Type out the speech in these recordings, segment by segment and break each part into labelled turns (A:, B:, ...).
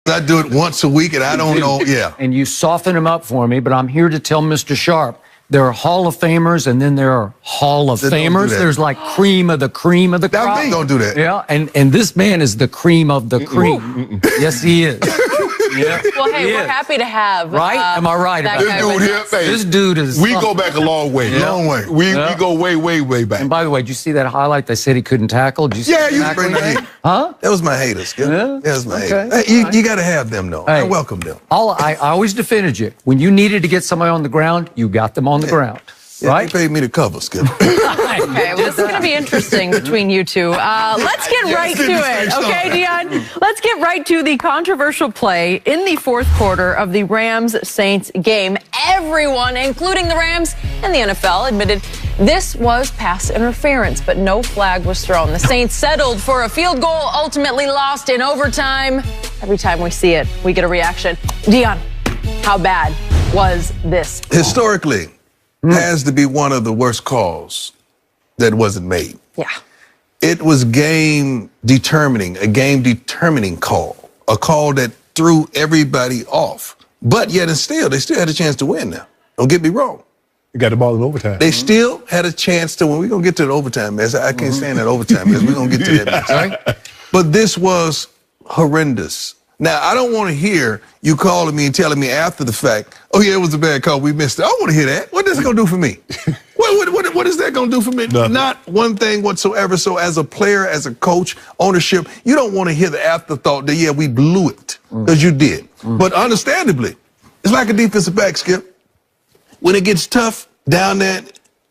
A: I do it once a week, and I don't know. Yeah.
B: And you soften them up for me, but I'm here to tell Mr. Sharp, there are Hall of Famers, and then there are Hall of Famers. There's like cream of the crop.
A: Don't do that.
B: Yeah, and this man is the cream of the cream. Yes, he is.
C: Yeah. Well, hey, we're happy to have.
B: Right? Am I right about
A: this dude here?
B: This dude is.
A: We go back a long way. Long way. We go way, way, way back.
B: And by the way, did you see that highlight? They said he couldn't tackle. Did you see
A: you bring that in.
B: Huh?
A: That was my haters. Yeah, that was my haters. Hey, you got to have them, though. I welcome them.
B: I always defended you. When you needed to get somebody on the ground, you got them on the ground.
A: Yeah,
B: right?
A: They paid me to cover, Skip.
C: Okay, well, this is going to be interesting between you two. Let's get right to it, okay, Deion? Let's get right to the controversial play in the fourth quarter of the Rams-Saints game. Everyone, including the Rams and the NFL, admitted this was pass interference, but no flag was thrown. The Saints settled for a field goal, ultimately lost in overtime. Every time we see it, we get a reaction. Deion, how bad was this?
A: Historically, has to be one of the worst calls that wasn't made.
C: Yeah.
A: It was a game determining call, a call that threw everybody off. But yet and still, they still had a chance to win now. Don't get me wrong.
D: You got the ball in overtime.
A: They still had a chance to win. We're going to get to the overtime mess. I can't stand that overtime mess. We're going to get to that mess, right? But this was horrendous. Now, I don't want to hear you calling me and telling me after the fact, oh, yeah, it was a bad call. We missed it. I don't want to hear that. What is it going to do for me? What is that going to do for me?
D: Nothing.
A: Not one thing whatsoever. So as a player, as a coach, ownership, you don't want to hear the afterthought that, yeah, we blew it, because you did. But understandably, it's like a defensive back, Skip. When it gets tough down there,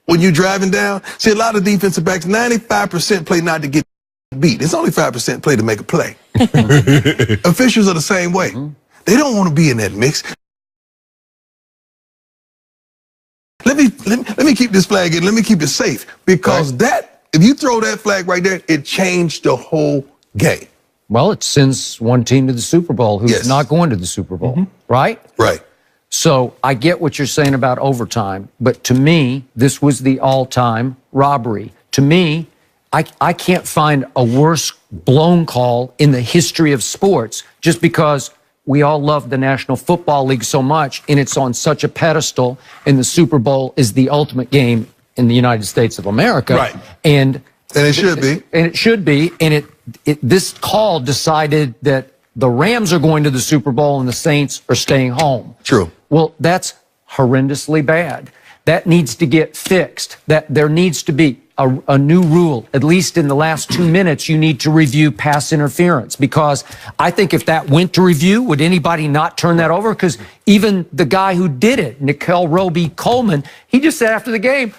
A: when you're driving down, see, a lot of defensive backs, 95% play not to get beat. It's only 5% play to make a play. Officials are the same way. They don't want to be in that mix. Let me keep this flag in. Let me keep it safe, because if you throw that flag right there, it changed the whole game.
B: Well, it sends one team to the Super Bowl who's not going to the Super Bowl, right?
A: Right.
B: So I get what you're saying about overtime, but to me, this was the all-time robbery. To me, I can't find a worse blown call in the history of sports, just because we all love the National Football League so much, and it's on such a pedestal, and the Super Bowl is the ultimate game in the United States of America.
A: Right.
B: And
A: it should be.
B: And it should be. And this call decided that the Rams are going to the Super Bowl and the Saints are staying home.
A: True.
B: Well, that's horrendously bad. That needs to get fixed. That there needs to be a new rule. At least in the last 2 minutes, you need to review pass interference, because I think if that went to review, would anybody not turn that over? Because even the guy who did it, Nickel Roby Coleman, he just said after the game,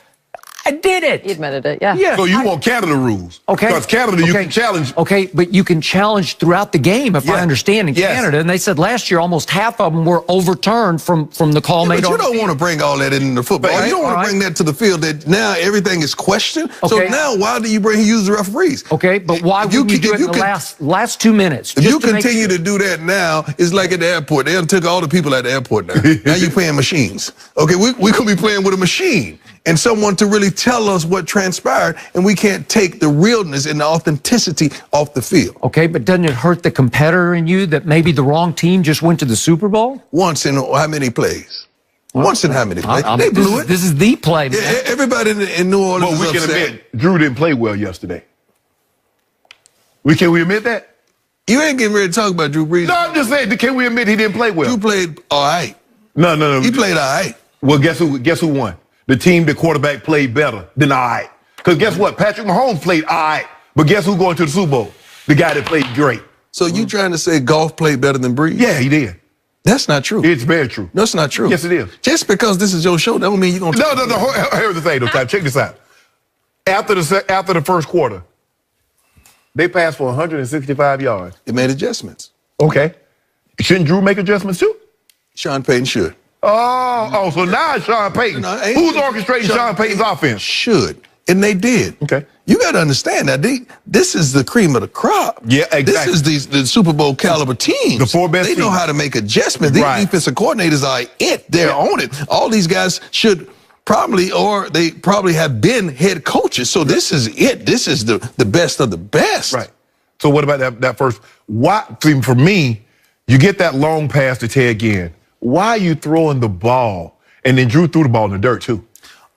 B: I did it.
C: He admitted it, yeah.
A: So you want Canada rules.
B: Okay.
A: Because Canada, you can challenge.
B: Okay, but you can challenge throughout the game, if I understand, in Canada. And they said last year almost half of them were overturned from the call made on.
A: But you don't want to bring all that into football. You don't want to bring that to the field, that now everything is questioned. So now why do you use the referees?
B: Okay, but why would you do it in the last 2 minutes?
A: If you continue to do that now, it's like at the airport. They took all the people at the airport now. Now you're playing machines. Okay, we could be playing with a machine and someone to really tell us what transpired, and we can't take the realness and the authenticity off the field.
B: Okay, but doesn't it hurt the competitor in you that maybe the wrong team just went to the Super Bowl?
A: Once in how many plays? Once in how many plays? They blew it.
B: This is the play, man.
A: Yeah, everybody in New Orleans is upset.
D: We can admit, Drew didn't play well yesterday. Can we admit that?
A: You ain't getting ready to talk about Drew Brees.
D: No, I'm just saying, can we admit he didn't play well?
A: Drew played all right.
D: No.
A: He played all right.
D: Well, guess who won? The team, the quarterback played better than all right. Because guess what? Patrick Mahomes played all right. But guess who's going to the Super Bowl? The guy that played great.
A: So you trying to say Goff played better than Brees?
D: Yeah, he did.
A: That's not true.
D: It's very true.
A: No, it's not true.
D: Yes, it is.
A: Just because this is your show, that don't mean you're going to...
D: No. Here's the thing, though, Ty. Check this out. After the first quarter, they passed for 165 yards.
A: They made adjustments.
D: Okay. Shouldn't Drew make adjustments, too?
A: Sean Payton should.
D: Oh, so now it's Sean Payton. Who's orchestrating Sean Payton's offense?
A: Should. And they did.
D: Okay.
A: You got to understand that this is the cream of the crop.
D: Yeah, exactly.
A: This is the Super Bowl caliber teams.
D: The four best
A: teams. They know how to make adjustments. These defensive coordinators are They're on it. All these guys should probably, or they probably have been head coaches. So this is it. This is the best of the best.
D: Right. So what about that first? For me, You get that long pass to Ted Ginn. Why are you throwing the ball? And then Drew threw the ball in the dirt, too.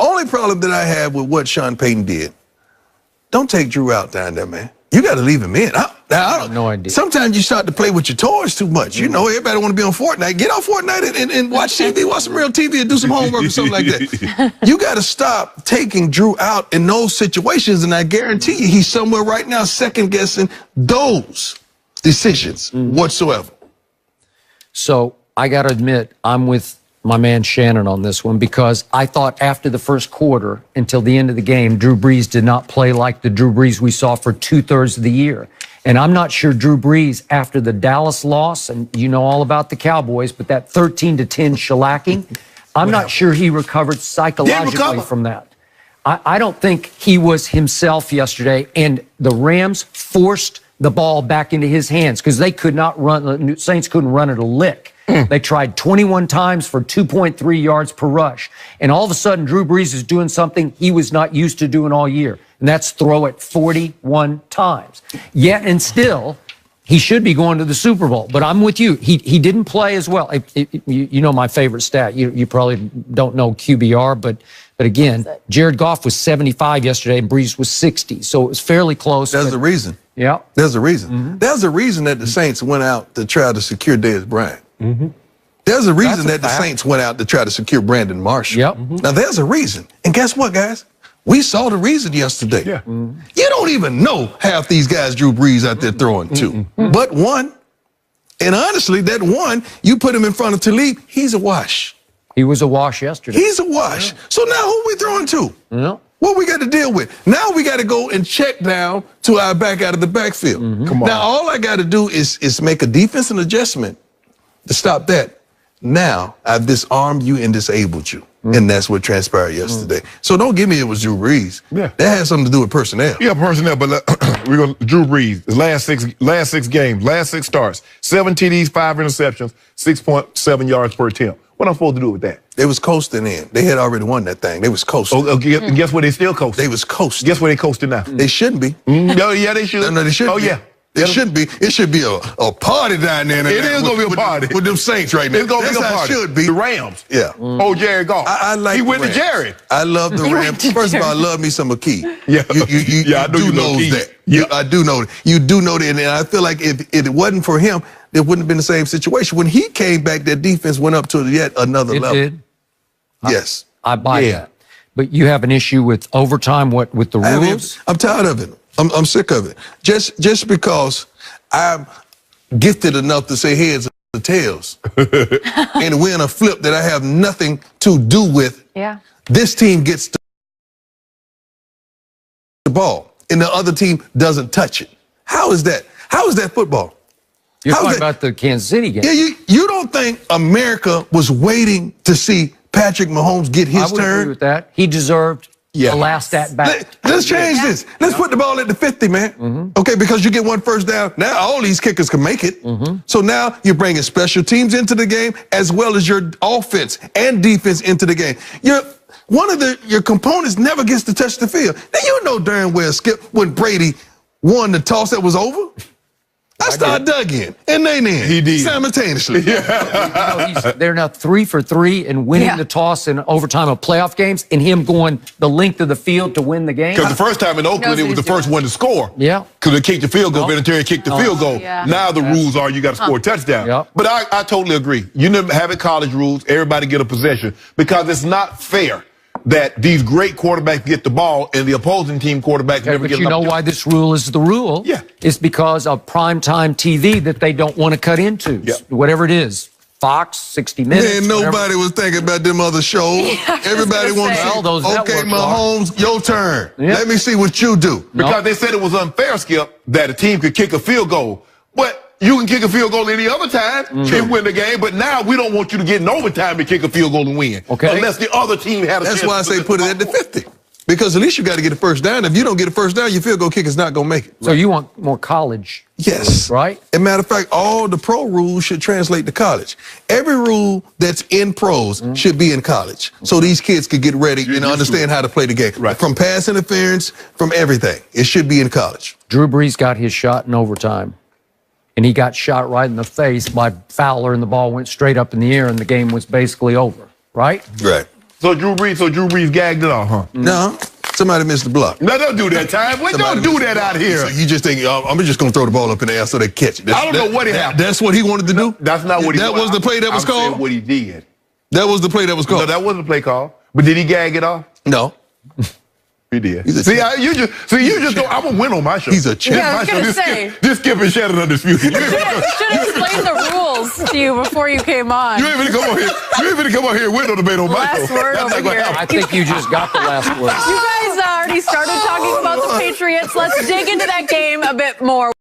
A: Only problem that I have with what Sean Payton did, don't take Drew out down there, man. You got to leave him in. I have
B: no idea.
A: Sometimes you start to play with your toys too much. You know, everybody want to be on Fortnite. Get off Fortnite and watch TV, watch some real TV and do some homework or something like that. You got to stop taking Drew out in those situations, and I guarantee you he's somewhere right now second-guessing those decisions whatsoever.
B: So I got to admit, I'm with my man Shannon on this one, because I thought after the first quarter until the end of the game, Drew Brees did not play like the Drew Brees we saw for 2/3 of the year. And I'm not sure Drew Brees, after the Dallas loss, and you know all about the Cowboys, but that 13-10 shellacking, I'm not sure he recovered psychologically from that. I don't think he was himself yesterday, and the Rams forced the ball back into his hands because they could not run. The Saints couldn't run it a lick. They tried 21 times for 2.3 yards per rush. And all of a sudden, Drew Brees is doing something he was not used to doing all year. And that's throw it 41 times. Yet and still, he should be going to the Super Bowl. But I'm with you. He didn't play as well. You know my favorite stat. You probably don't know QBR, but again, Jared Goff was 75 yesterday and Brees was 60. So it was fairly close.
A: There's a reason.
B: Yeah.
A: There's a reason. There's a reason that the Saints went out to try to secure Dez Bryant. There's a reason that the Saints went out to try to secure Brandon Marshall.
B: Yep.
A: Now, there's a reason. And guess what, guys? We saw the reason yesterday.
D: Yeah.
A: You don't even know half these guys Drew Brees out there throwing to. But one, and honestly, that one, you put him in front of Talib, he's a wash.
B: He was a wash yesterday.
A: He's a wash. So now who we throwing to?
B: Yeah.
A: What we got to deal with? Now we got to go and check down to our back out of the backfield.
D: Come on.
A: Now, all I got to do is make a defensive adjustment to stop that. Now, I've disarmed you and disabled you. And that's what transpired yesterday. So don't give me it was Drew Brees.
D: Yeah.
A: That has something to do with personnel.
D: Yeah, personnel, but we're going to Drew Brees, his last six games, last 6 starts, 7 TDs, 5 interceptions, 6.7 yards per attempt. What am I supposed to do with that?
A: They was coasting in. They had already won that thing. They was coasting.
D: Oh, guess what? They still coasting.
A: They was coasting.
D: Guess where they coasting now?
A: They shouldn't be.
D: No, yeah, they should.
A: No, they shouldn't be.
D: Oh, yeah.
A: It shouldn't be. It should be a party down there.
D: It is going to be a party.
A: With them Saints right now.
D: It's going to be a
A: That's how
D: party.
A: it should be.
D: The Rams.
A: Yeah.
D: Oh, Jared Goff.
A: I like
D: He
A: the
D: went
A: Rams.
D: to Jared.
A: I love the Rams. First of all, I love me some McKee.
D: Yeah.
A: I do know that. Yeah. I do know that. You do know that. And I feel like if it wasn't for him, it wouldn't have been the same situation. When he came back, that defense went up to yet another level.
B: It did.
A: Yes.
B: I buy that. But you have an issue with overtime, what, with the rules?
A: I'm tired of it. I'm sick of it. Just because I'm gifted enough to say heads or tails and win a flip that I have nothing to do with, this team gets the ball and the other team doesn't touch it. How is that? How is that football?
B: You're talking about the Kansas City game.
A: Yeah, you don't think America was waiting to see Patrick Mahomes get his
B: I would
A: turn?
B: agree with that. He deserved the last at bat.
A: Let's change this. Let's put the ball at the 50, man. Okay, because you get one first down. Now all these kickers can make it. So now you're bringing special teams into the game as well as your offense and defense into the game. One of your components never gets to touch the field. Now you know darn well, Skip, when Brady won the toss that was over, I started dug in, and they did.
D: He did.
A: Simultaneously.
B: They're now 3 for 3 in winning the toss in overtime of playoff games, and him going the length of the field to win the game.
D: Because the first time in Oakland, it was the first one to score.
B: Yeah.
D: Because they kicked the field goal, Vinatieri kicked the field goal.
C: Yeah.
D: Now the rules are you got to score a touchdown.
B: Yep.
D: But I totally agree. You never have it college rules, everybody get a possession, because it's not fair that these great quarterbacks get the ball and the opposing team quarterbacks never
B: But
D: get
B: you know why this rule is the rule?
D: Yeah.
B: It's because of primetime TV that they don't want to cut into.
D: Yeah.
B: Whatever it is. Fox, 60 Minutes.
A: Man, nobody was thinking about them other shows. Everybody wants to
B: Well, those
A: say, okay,
B: networks are.
A: Mahomes, your turn.
B: Yeah.
A: Let me see what you do.
D: Because they said it was unfair, Skip, that a team could kick a field goal. But you can kick a field goal any other time and win the game. But now we don't want you to get in overtime to kick a field goal and win.
B: Okay.
D: Unless the other team had a chance.
A: That's why I say put it at the 50. Because at least you got to get a first down. If you don't get a first down, your field goal kicker's not going to make it.
B: So you want more college.
A: Yes.
B: Right?
A: As a matter of fact, all the pro rules should translate to college. Every rule that's in pros should be in college. So these kids could get ready and understand how to play the game.
D: Right.
A: From pass interference, from everything. It should be in college.
B: Drew Brees got his shot in overtime. and he got shot right in the face by Fowler, and the ball went straight up in the air, and the game was basically over, right?
A: Right.
D: So Drew Brees gagged it off, huh?
A: No, somebody missed the block.
D: No, don't do that, Ty. Wait, don't do that out here.
A: So you just think, I'm just going to throw the ball up in the air so they catch it.
D: I don't know what happened.
A: That's what he wanted to do?
D: That's not what he
A: That was the play that was called?
D: I'm saying what he did.
A: That was the play that was called?
D: No, that wasn't the play call. But did he gag it off?
A: No.
D: He did.
A: You
D: just go, I'm going to win on my show.
A: He's a champ.
C: Yeah, I was going to say.
D: This Skip and Shannon Undisputed.
C: Should have explained the rules to you before you came on.
D: You ain't finna come on here. You ain't finna come on here and win on debate on my show.
C: Last word
D: That's
C: over
D: not gonna
C: here.
D: happen.
B: I think you just got the last word.
C: You guys already started talking about the Patriots. Let's dig into that game a bit more.